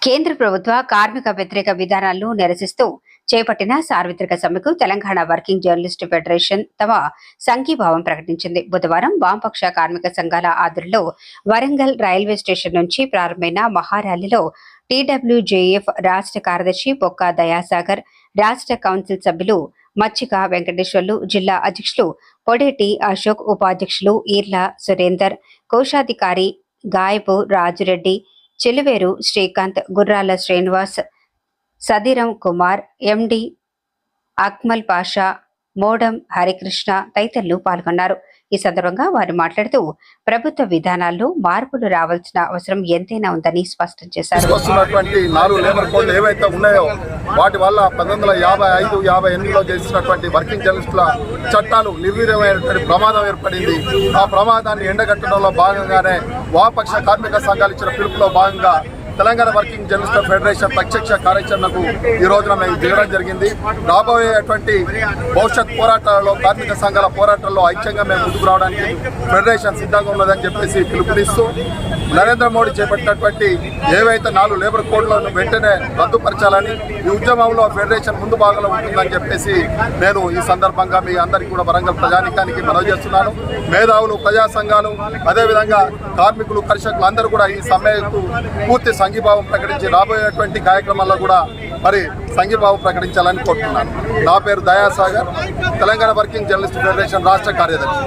కేంద్ర ప్రభుత్వ కార్మిక వ్యతిరేక విధానాలను నిరసిస్తూ చేపట్టిన సార్వత్రిక సమ్మెకు తెలంగాణ వర్కింగ్ జర్నలిస్ట్ ఫెడరేషన్ తమ సంఘీభావం ప్రకటించింది. బుధవారం వామపక్ష కార్మిక సంఘాల ఆధ్వర్యంలో వరంగల్ రైల్వే స్టేషన్ నుంచి ప్రారంభమైన మహార్యాలీలో టీడబ్ల్యూజేఎఫ్ రాష్ట్ర కార్యదర్శి పొక్క దయాసాగర్, రాష్ట్ర కౌన్సిల్ సభ్యులు మచ్చిక వెంకటేశ్వర్లు, జిల్లా అధ్యక్షులు పొడేటి అశోక్, ఉపాధ్యక్షులు ఈర్ల సురేందర్, కోశాధికారి గాయపు రాజురెడ్డి, చెలువేరు శ్రీకాంత్, గుర్రాల శ్రీనివాస్, సదిరం కుమార్, ఎండి అక్మల్ పాషా, మోడం హరికృష్ణ తదితరులు పాల్గొన్నారు. ఈ సందర్భంగా వారు మాట్లాడుతూ ప్రభుత్వ విధానాల్లో మార్పులు రావాల్సిన అవసరం ఎంతైనా ఉందని స్పష్టం చేశారు. వాటి వల్ల 1955-58లో చేసినటువంటి వర్కింగ్ జర్నలిస్టుల చట్టాలు నిర్వీర్యమైనటువంటి ప్రమాదం ఏర్పడింది. ఆ ప్రమాదాన్ని ఎండగట్టడంలో భాగంగానే వామపక్ష కార్మిక సంఘాలు ఇచ్చిన పిలుపులో భాగంగా తెలంగాణ వర్కింగ్ జర్నలిస్ట్ ఫెడరేషన్ ప్రత్యక్ష కార్యాచరణకు ఈ రోజున మేము దిగడం జరిగింది. రాబోయేటువంటి భవిష్యత్ పోరాటాలలో కార్మిక సంఘాల పోరాటాల్లో ఐక్యంగా మేము ముందుకు రావడానికి ఫెడరేషన్ సిద్ధంగా ఉన్నదని చెప్పేసి పిలుపునిస్తూ నరేంద్ర మోడీ చేపట్టినటువంటి ఏవైతే 4 లేబర్ కోడ్లను వెంటనే రద్దుపరచాలని, ఈ ఉద్యమంలో ఫెడరేషన్ ముందు భాగంలో ఉంటుందని చెప్పేసి నేను ఈ సందర్భంగా మీ అందరికీ కూడా వరంగల్ ప్రజానీకానికి మనవి చేస్తున్నాను. మేధావులు, ప్రజా సంఘాలు, అదేవిధంగా కార్మికులు, కర్షకులు అందరూ కూడా ఈ సమ్మెకు పూర్తి సంఘీభావం ప్రకటించి రాబోయేటువంటి కార్యక్రమాల్లో కూడా మరి సంఘీభావం ప్రకటించాలని కోరుతున్నాను. నా పేరు Dayasagar, Telangana working journalist federation రాష్ట్ర కార్యదర్శి.